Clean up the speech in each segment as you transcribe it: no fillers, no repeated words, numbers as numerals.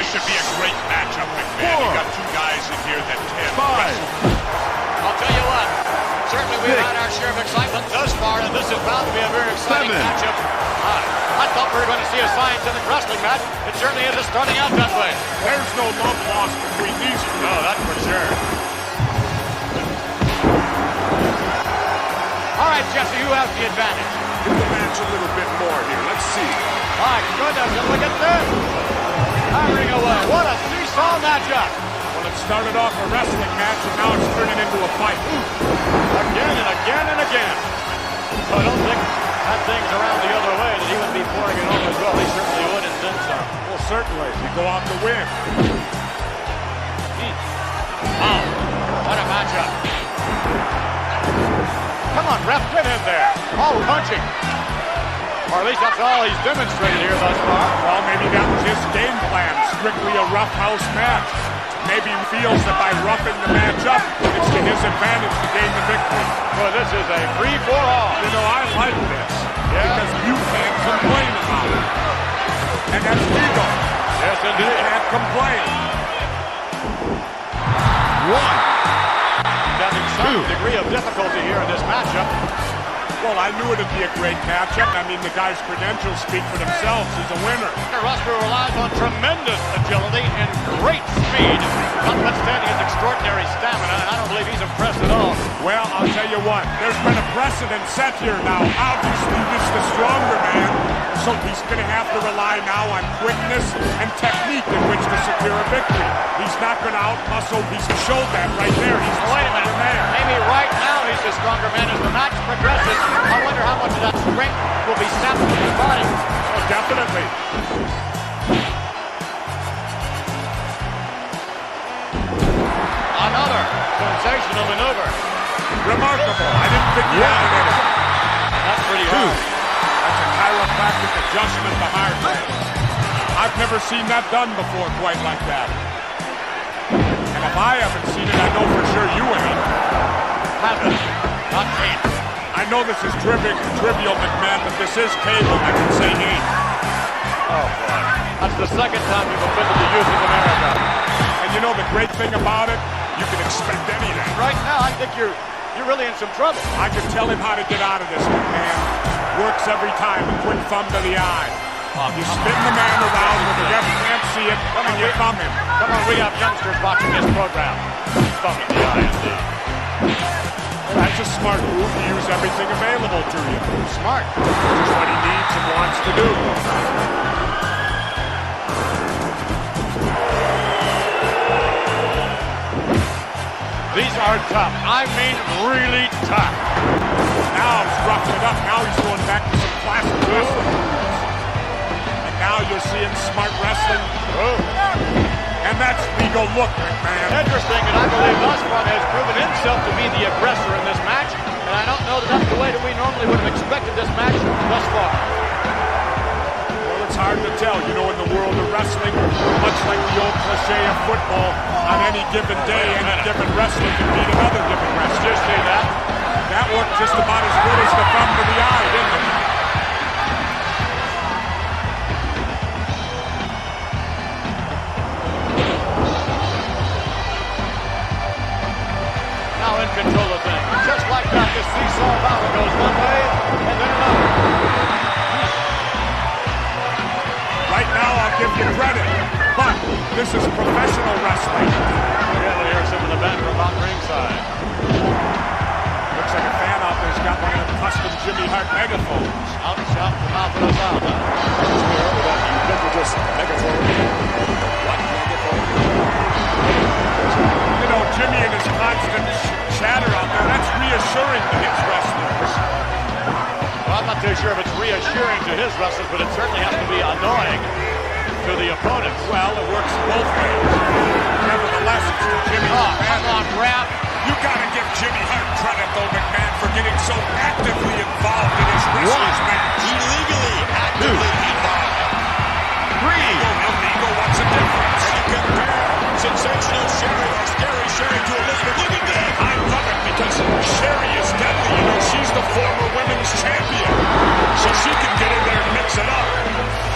should be a great matchup, McMahon. You got two guys in here that can wrestle. I'll tell you what, certainly we've had our share of excitement thus far, and this is bound to be a very exciting matchup. I thought we were going to see a scientific wrestling match. It certainly isn't starting out that way. There's no love lost between these two. No, that's for sure. All right, Jesse, who has the advantage? Give the match a little bit more here. Let's see. My goodness, and look at this. Hammering away. What a seesaw matchup. Well, it started off a wrestling match, and now it's turning into a fight. Again and again and again. So I don't think that thing's around the other way, that he would be pouring it over as well. He certainly would, and then some. Well, certainly. You go out to win. Wow. What a matchup. Come on, ref, get in there. Oh, punching. Or at least that's all he's demonstrated here thus far. Well, maybe that was his game plan. Strictly a rough house match. Maybe he feels that by roughing the match up, it's to his advantage to gain the victory. Well, this is a free-for-all. You know, I like this. Yeah. Because you can't complain about it. And that's legal. Yes, indeed. You can't complain. One. Having some degree of difficulty here in this matchup. Well, I knew it'd be a great matchup. I mean, the guy's credentials speak for themselves. He's a winner. The wrestler relies on tremendous agility and great speed, notwithstanding his extraordinary stamina, and I don't believe he's impressed at all. Well, I'll tell you what. There's been a precedent set here now. Obviously, this is the stronger man, so he's going to have to rely now on quickness and technique in which to secure a victory. He's not going to outmuscle. He's showed that right there. He's the stronger man. Maybe right now he's the stronger man. As the match progresses, I wonder how much of that strength will be sapped from his body. Oh, definitely. Another sensational maneuver. Remarkable. I didn't think he had it in it. That's pretty hard. That's a chiropractic adjustment the hard way. I've never seen that done before quite like that. And if I haven't seen it, I know for sure you ain't. Haven't. Not seen. I know this is trivial, McMahon, but this is cable. I can say ain't. Oh, boy. That's the second time you've offended the youth of America. And you know the great thing about it? You can expect anything. Right now, I think you're really in some trouble. I can tell him how to get out of this, McMahon. Works every time. A quick thumb to the eye. You spin the man around when the ref can't see it, and you thumb him. Come on, we have youngsters watching this program. Thumb in the eye, indeed. That's a smart move to use everything available to you. Smart. Just what he needs and wants to do. These are tough. I mean really tough. Now he's roughing it up. Now he's going back to some classic wrestling. And now you're seeing smart wrestling. And that's legal look, McMahon. Interesting, and I believe thus far has proven himself to be the aggressor in this match. And I don't know that that's the way that we normally would have expected this match thus far. Well, it's hard to tell. You know, in the world of wrestling, much like the old cliche of football, on any given day, any given wrestler can beat another given wrestler. Just say that. That worked just about as good as the thumb to the eye, didn't it? Now in control of things. Just like that, this seesaw battle goes one way and then another. Right now, I'll give you credit, but this is professional wrestling. Yeah, we'll hear some of the band from about ringside. Looks like a fan out there's got one of the custom Jimmy Hart megaphones. Out and shout from out for us out, huh? This megaphone. What megaphone? You know, Jimmy and his constant chatter out there, that's reassuring to his wrestlers. Well, I'm not too sure if it's reassuring to his wrestlers, but it certainly has to be annoying to the opponents. Well, it works both ways. Nevertheless, it's to Jimmy. Come on, Rap. You gotta give Jimmy Hart credit, though, McMahon, for getting so actively involved in his wrestlers' match. Illegally actively involved. Illegal, what's the difference? And you compare sensational Sherry or scary Sherry to Elizabeth. Look at that. I love it because Sherry is deadly. You know, she's the former women's champion. So she can get in there and mix it up.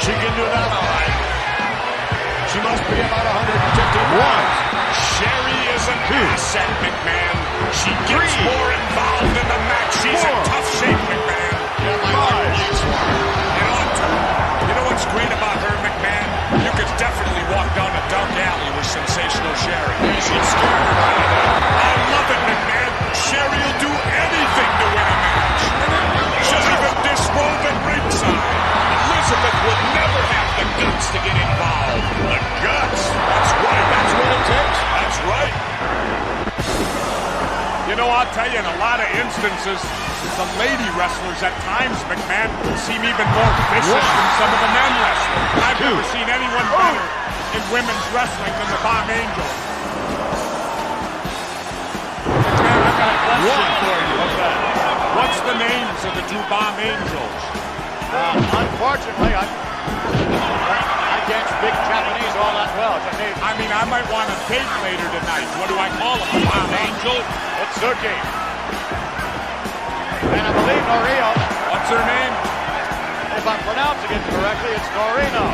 She can do that all right. She must be about 150 pounds. Sherry is an asset, McMahon. She gets more involved in the match. She's in tough shape, McMahon. Yeah, my heart bleeds for her. It ought to. You know what's great about her, McMahon? You could definitely walk down a dark alley with sensational Sherry. She'd scare everybody to death. I love it, McMahon. Sherry will do anything to win a match. She'll even disrobe at ringside. Elizabeth would never have the guts to get involved. The guts? That's right. That's what it takes. That's right. You know, I'll tell you, in a lot of instances, the lady wrestlers at times, McMahon, seem even more vicious than some of the men wrestlers. I've never seen anyone better in women's wrestling than the Bomb Angels. McMahon, I've got a question for you. What's that? What's the names of the two Bomb Angels? Unfortunately, I can't speak Japanese all that well. I mean, I might want a date later tonight. What do I call them? A Bomb Angel? It's Suki. And I believe Norino. What's her name? If I'm pronouncing it correctly, it's Norino.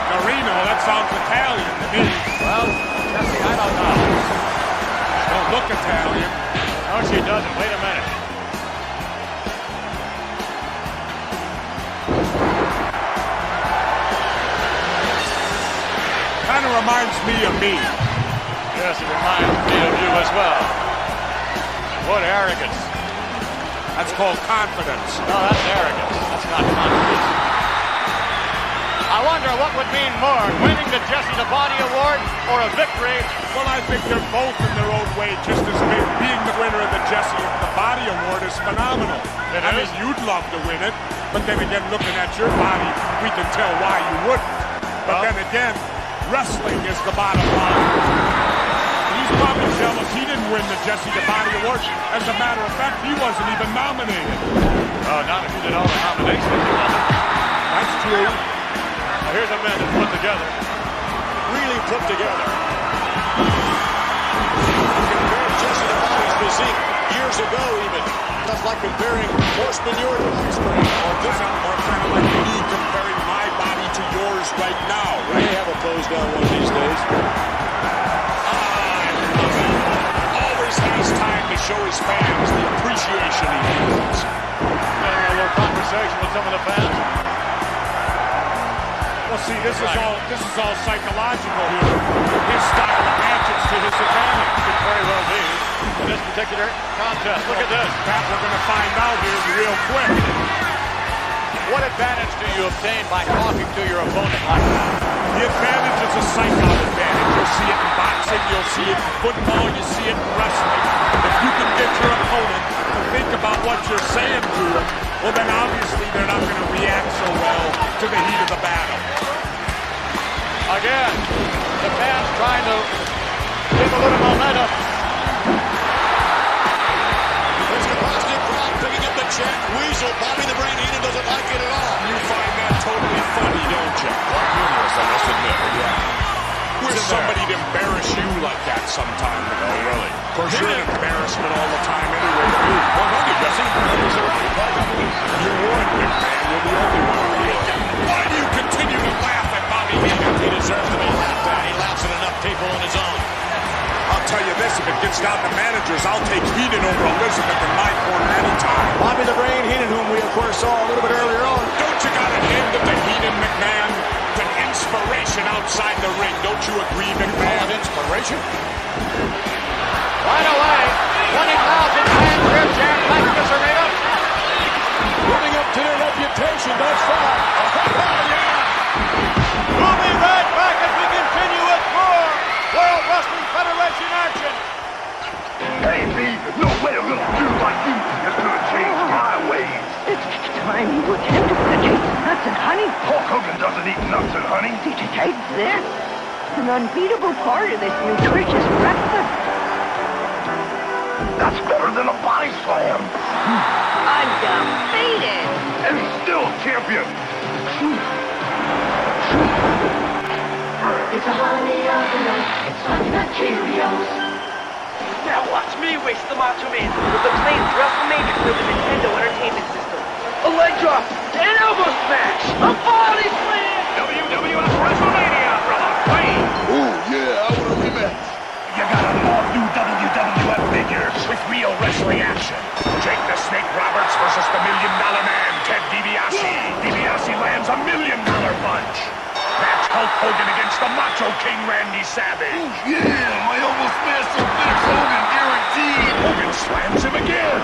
Norino? That sounds Italian to me. Well, Jesse, I don't know. Don't look Italian. No, she doesn't. Wait a minute. Kind of reminds me of me. Yes, it reminds me of you as well. What arrogance. That's called confidence. No, that's arrogance. That's not confidence. I wonder what would mean more, winning the Jesse the Body Award or a victory? Well, I think they're both in their own way just as big. Being the winner of the Jesse the Body Award is phenomenal. I mean, you'd love to win it, but then again, looking at your body, we can tell why you wouldn't. But then again, wrestling is the bottom line. He's probably jealous he didn't win the Jesse the Body Award. As a matter of fact, he wasn't even nominated. Oh, not if you did all the nominations, he wasn't. That's true. Now, here's a man that's put together. Really put together. Compared Jesse the Body's physique years ago even. That's like comparing horse manure to ice cream. Or kind of like me comparing my body to yours right now. Right? They have a close down one of these days. Always has time to show his fans the appreciation he feels. Having a little conversation with some of the fans. Well, see, this is all psychological here. His style of matches to his advantage. Could very well be in this particular contest. Look at this. That we're going to find out here real quick. What advantage do you obtain by talking to your opponent like that? The advantage is a psych-out advantage. You'll see it in boxing, you'll see it in football, you see it in wrestling. If you can get your opponent to think about what you're saying to them, well, then obviously they're not going to react so well to the heat of the battle. Again, the fans trying to give a little momentum. There's a positive crowd picking up the chant. Weasel, Bobby the Brain Heenan doesn't like it at all. You find that totally funny, don't you? Quite humorous, I must admit. Yeah. Wish somebody'd embarrass you like that sometime. Oh, really? Of course, you're an embarrassment all the time anyway. Well, thank you, Jesse. You would, McMahon. You're the only one. Why do you continue to laugh at Bobby Heenan? He deserves to be laughed at. He laughs at enough people on his own. I'll tell you this, if it gets down to managers, I'll take Heenan over Elizabeth in my corner anytime. Bobby the Brain Heenan, whom we, of course, saw a little bit earlier on. Don't you got a hand of the Heenan, McMahon? The inspiration outside the ring. Don't you agree, McMahon? Inspiration? Right away, 20,000 fans here jam-packed this arena. Living up to their reputation thus far. We'll be right back as we continue with more World Wrestling Federation action. Hey, B, no way a little dude like you is gonna change my ways. It's time you would have to purchase nuts and honey. Hulk Hogan doesn't eat nuts and honey. Did you take this? An unbeatable part of this nutritious breakfast. That's better than a body slam. Undefeated. And still champion. It's a honey of the nut. It's honey nut Cheerios. Now watch me waste the Macho Man with the plain WrestleMania for the Nintendo Entertainment System. A leg drop, an elbow smash, a body slam! WWF WrestleMania. slams him again.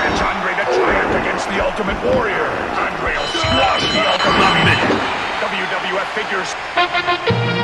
That's Andre the Giant against the Ultimate Warrior. Andre will squash the Ultimate Warrior. WWF figures.